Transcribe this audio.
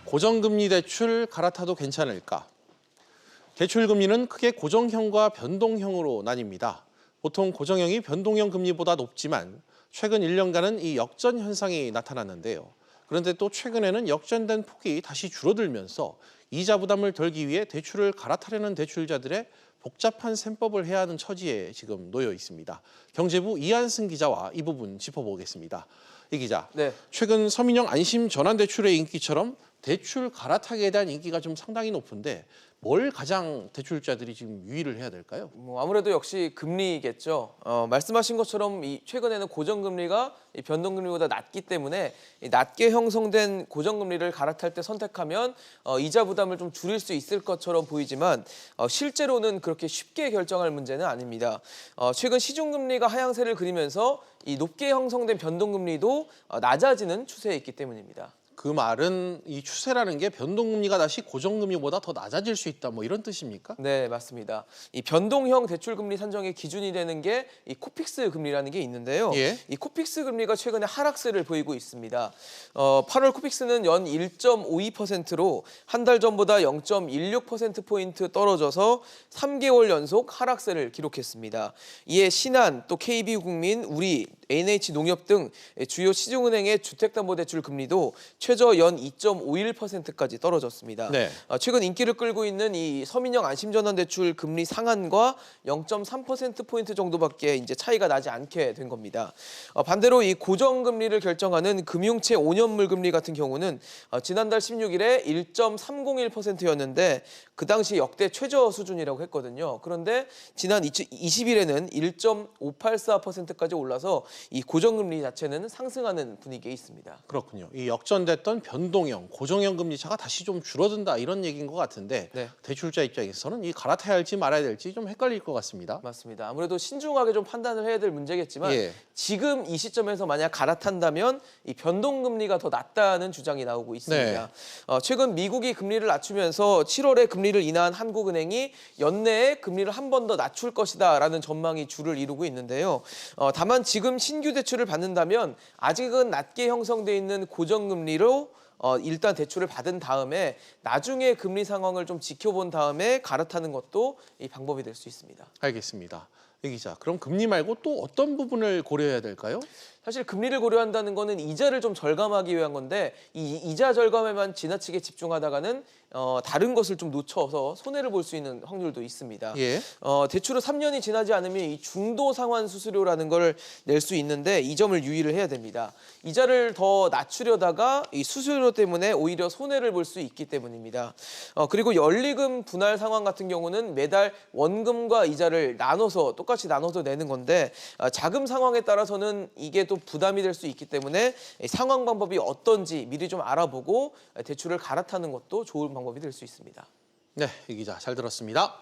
고정금리 대출 갈아타도 괜찮을까? 대출금리는 크게 고정형과 변동형으로 나뉩니다. 보통 고정형이 변동형 금리보다 높지만 최근 1년간은 이 역전 현상이 나타났는데요. 그런데 또 최근에는 역전된 폭이 다시 줄어들면서 이자 부담을 덜기 위해 대출을 갈아타려는 대출자들의 복잡한 셈법을 해야 하는 처지에 지금 놓여 있습니다. 경제부 이한승 기자와 이 부분 짚어보겠습니다. 이 기자, 네. 최근 서민형 안심 전환대출의 인기처럼 대출 갈아타기에 대한 인기가 좀 상당히 높은데 뭘 가장 대출자들이 지금 유의를 해야 될까요? 아무래도 역시 금리겠죠. 말씀하신 것처럼 최근에는 고정금리가 변동금리보다 낮기 때문에 낮게 형성된 고정금리를 갈아탈 때 선택하면 이자 부담을 좀 줄일 수 있을 것처럼 보이지만 실제로는 그렇게 쉽게 결정할 문제는 아닙니다. 최근 시중금리가 하향세를 그리면서 이 높게 형성된 변동금리도 낮아지는 추세에 있기 때문입니다. 그 말은 이 추세라는 게 변동금리가 다시 고정금리보다 더 낮아질 수 있다, 뭐 이런 뜻입니까? 네, 맞습니다. 이 변동형 대출금리 산정의 기준이 되는 게 이 코픽스 금리라는 게 있는데요. 예. 이 코픽스 금리가 최근에 하락세를 보이고 있습니다. 8월 코픽스는 연 1.52%로 한 달 전보다 0.16%포인트 떨어져서 3개월 연속 하락세를 기록했습니다. 이에 신한, 또 KB국민, 우리, NH농협 등 주요 시중은행의 주택담보대출 금리도 최저 연 2.51%까지 떨어졌습니다. 네. 최근 인기를 끌고 있는 이 서민형 안심전환대출 금리 상한과 0.3%포인트 정도밖에 이제 차이가 나지 않게 된 겁니다. 반대로 이 고정금리를 결정하는 금융채 5년물 금리 같은 경우는 지난달 16일에 1.301%였는데 그 당시 역대 최저 수준이라고 했거든요. 그런데 지난 20일에는 1.584%까지 올라서 이 고정금리 자체는 상승하는 분위기에 있습니다. 그렇군요. 이 역전됐던 변동형, 고정형 금리 차가 다시 좀 줄어든다, 이런 얘기인 것 같은데 네. 대출자 입장에서는 이 갈아타야 할지 말아야 될지 좀 헷갈릴 것 같습니다. 맞습니다. 아무래도 신중하게 좀 판단을 해야 될 문제겠지만 예. 지금 이 시점에서 만약 갈아탄다면 이 변동금리가 더 낮다는 주장이 나오고 있습니다. 최근 미국이 금리를 낮추면서 7월에 금리를 인하한 한국은행이 연내에 금리를 한 번 더 낮출 것이다라는 전망이 주를 이루고 있는데요. 다만 지금 신규 대출을 받는다면 아직은 낮게 형성돼 있는 고정금리로 일단 대출을 받은 다음에 나중에 금리 상황을 좀 지켜본 다음에 갈아타는 것도 이 방법이 될 수 있습니다. 알겠습니다. 이 기자, 그럼 금리 말고 또 어떤 부분을 고려해야 될까요? 사실 금리를 고려한다는 거는 이자를 좀 절감하기 위한 건데 이 이자 절감에만 지나치게 집중하다가는 다른 것을 좀 놓쳐서 손해를 볼 수 있는 확률도 있습니다. 예. 대출 후 3년이 지나지 않으면 이 중도 상환 수수료라는 걸 낼 수 있는데 이 점을 유의를 해야 됩니다. 이자를 더 낮추려다가 이 수수료 때문에 오히려 손해를 볼 수 있기 때문입니다. 그리고 연리금 분할 상환 같은 경우는 매달 원금과 이자를 똑같이 나눠서 내는 건데 자금 상황에 따라서는 이게 또 부담이 될 수 있기 때문에 상환 방법이 어떤지 미리 좀 알아보고 대출을 갈아타는 것도 좋은 방법이 될 수 있습니다. 네, 이 기자 잘 들었습니다.